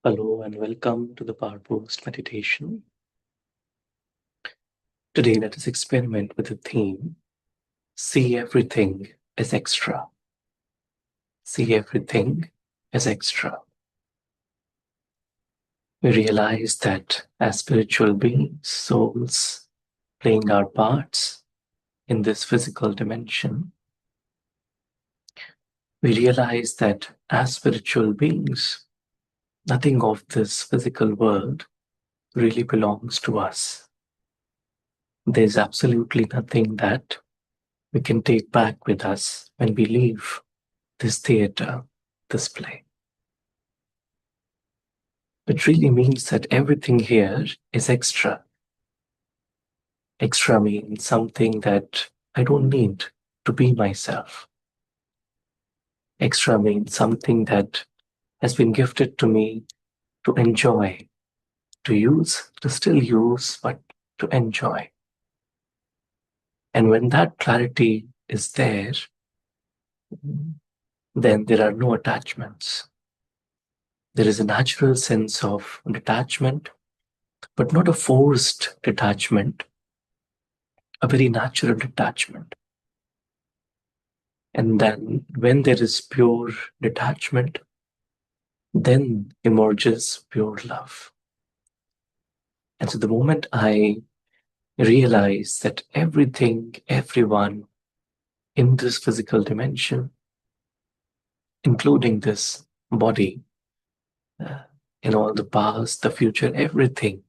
Hello and welcome to the Powerboost meditation. Today, let us experiment with the theme See everything as extra. See everything as extra. We realize that as spiritual beings, souls playing our parts in this physical dimension, we realize that as spiritual beings, nothing of this physical world really belongs to us. There's absolutely nothing that we can take back with us when we leave this theater, this play. It really means that everything here is extra. Extra means something that I don't need to be myself. Extra means something that has been gifted to me to enjoy, to use, to still use, but to enjoy. And when that clarity is there, then there are no attachments. There is a natural sense of detachment, but not a forced detachment, a very natural detachment. And then when there is pure detachment, then emerges pure love. And so the moment I realize that everything, everyone in this physical dimension, including this body, in all the past, the future, everything,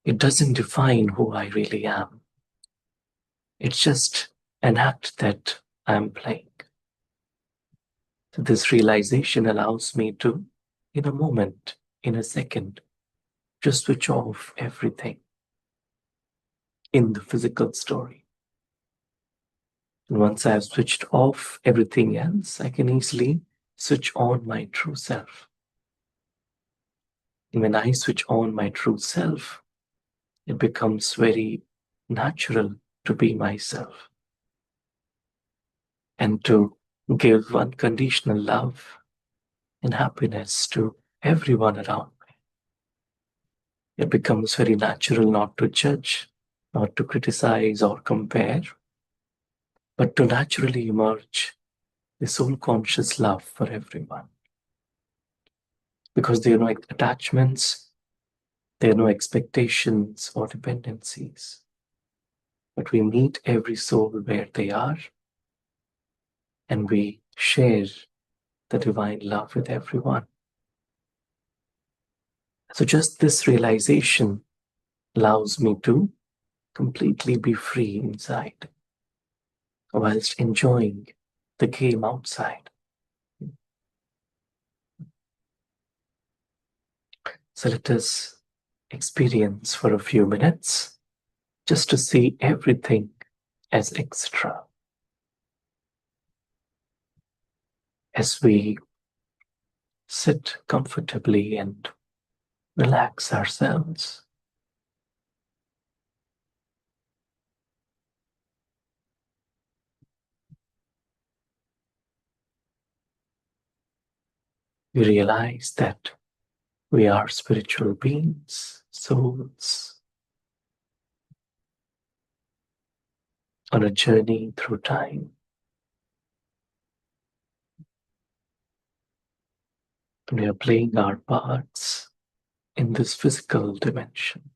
it doesn't define who I really am. It's just an act that I'm playing. So this realization allows me to, in a moment, in a second, just switch off everything in the physical story. And once I've switched off everything else, I can easily switch on my true self. And when I switch on my true self, it becomes very natural to be myself and to give unconditional love and happiness to everyone around me. It becomes very natural not to judge, not to criticize or compare, but to naturally emerge the soul conscious love for everyone. Because there are no attachments, there are no expectations or dependencies. But we meet every soul where they are, and we share the divine love with everyone. So just this realization allows me to completely be free inside, whilst enjoying the game outside. So let us experience for a few minutes just to see everything as extra. As we sit comfortably and relax ourselves, we realize that we are spiritual beings, souls, on a journey through time. And we are playing our parts in this physical dimension.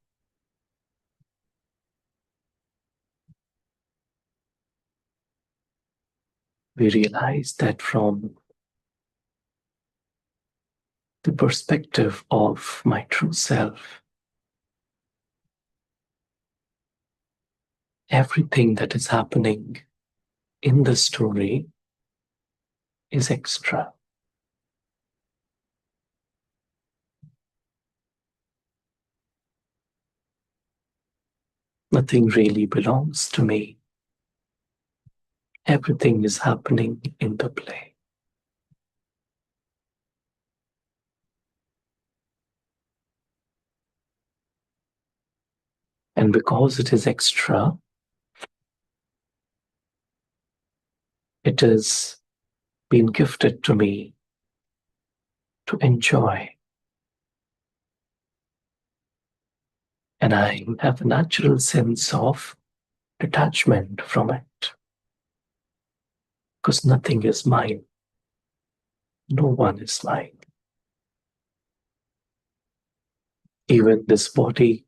We realize that from the perspective of my true self, everything that is happening in the story is extra. Nothing really belongs to me. Everything is happening in the play. And because it is extra, it is been gifted to me to enjoy. And I have a natural sense of detachment from it because nothing is mine. No one is mine. Even this body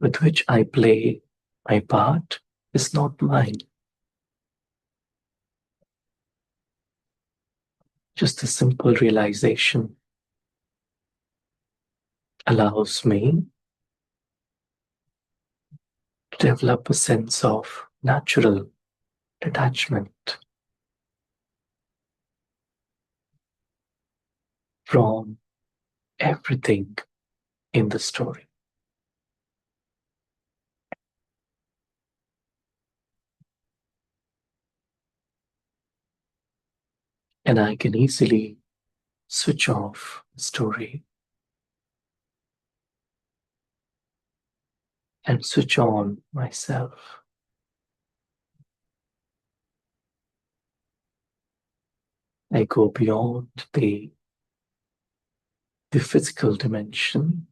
with which I play my part is not mine. Just a simple realization allows me to develop a sense of natural detachment from everything in the story. And I can easily switch off the story and switch on myself. I go beyond the physical dimension.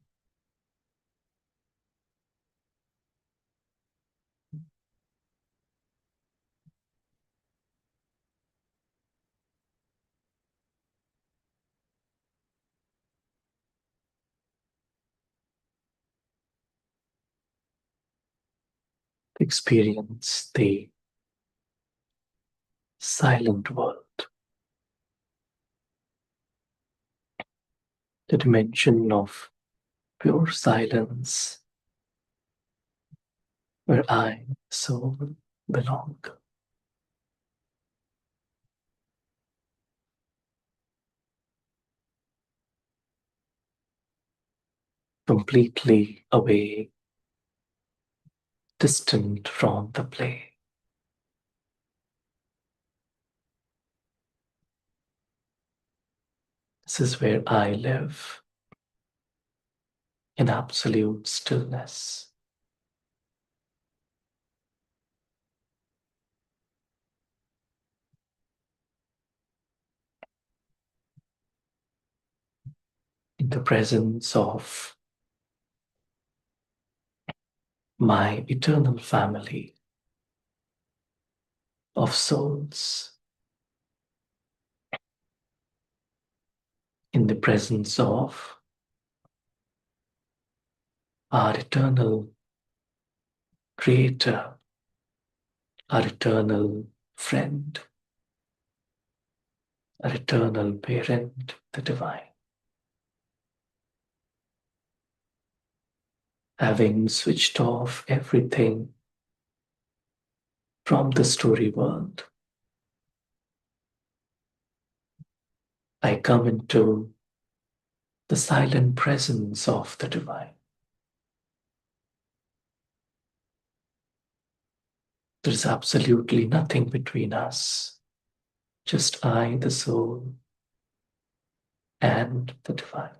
Experience the silent world, the dimension of pure silence where I, soul, belong, completely away, distant from the play. This is where I live in absolute stillness. In the presence of my eternal family of souls, in the presence of our eternal creator, our eternal friend, our eternal parent, the divine. Having switched off everything from the story world, I come into the silent presence of the divine. There is absolutely nothing between us, just I, the soul, and the divine.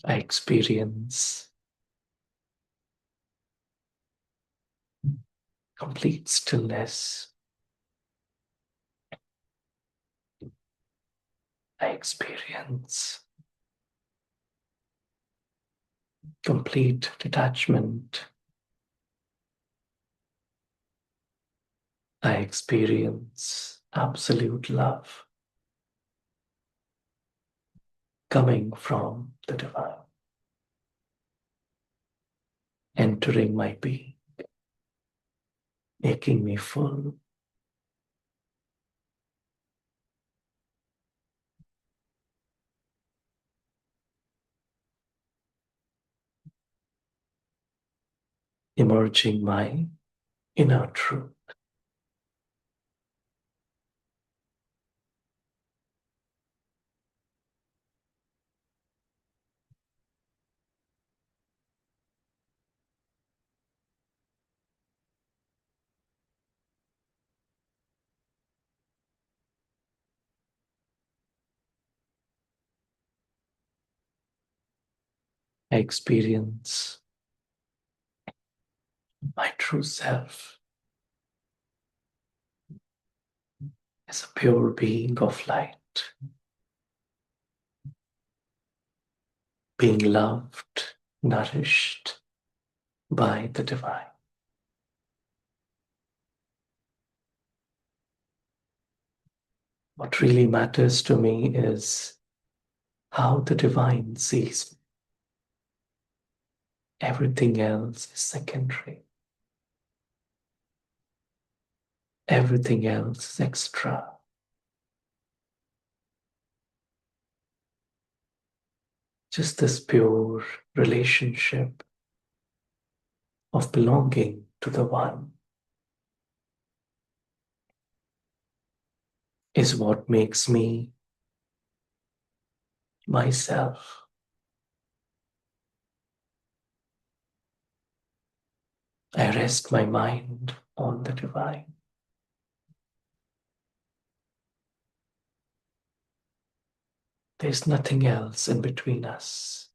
I experience complete stillness. I experience complete detachment. I experience absolute love coming from the divine, entering my being, making me full, emerging my inner truth. I experience My true self is a pure being of light, being loved, nourished by the divine. What really matters to me is how the divine sees me. Everything else is secondary. Everything else is extra. Just this pure relationship of belonging to the One is what makes me myself. I rest my mind on the divine. There's nothing else in between us.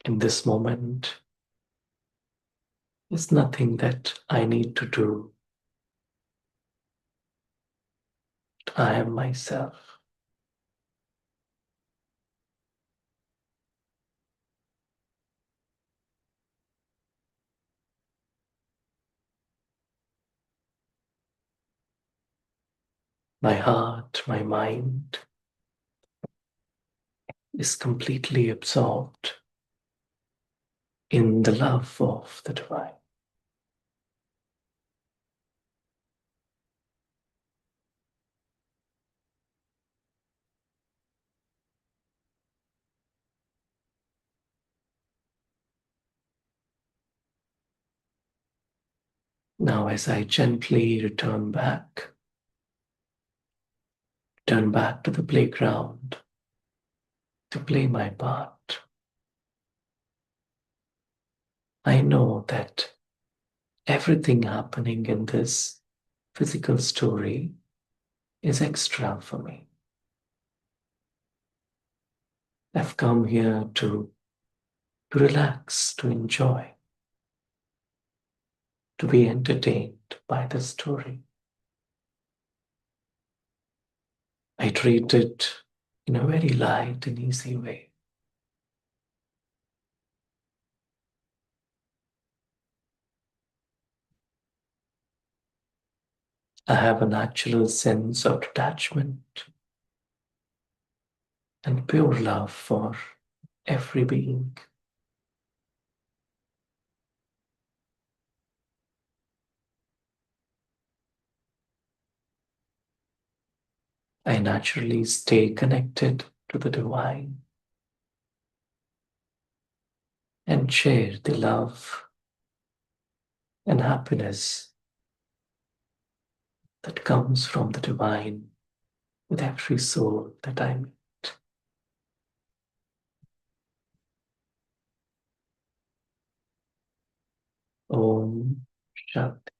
In this moment, there's nothing that I need to do. I am myself. My heart, my mind is completely absorbed in the love of the divine. Now, as I gently turn back to the playground to play my part, I know that everything happening in this physical story is extra for me. I've come here to relax, to enjoy, to be entertained by the story. I treat it in a very light and easy way. I have a natural sense of detachment and pure love for every being. I naturally stay connected to the divine and share the love and happiness that comes from the divine with every soul that I meet. Om Shanti.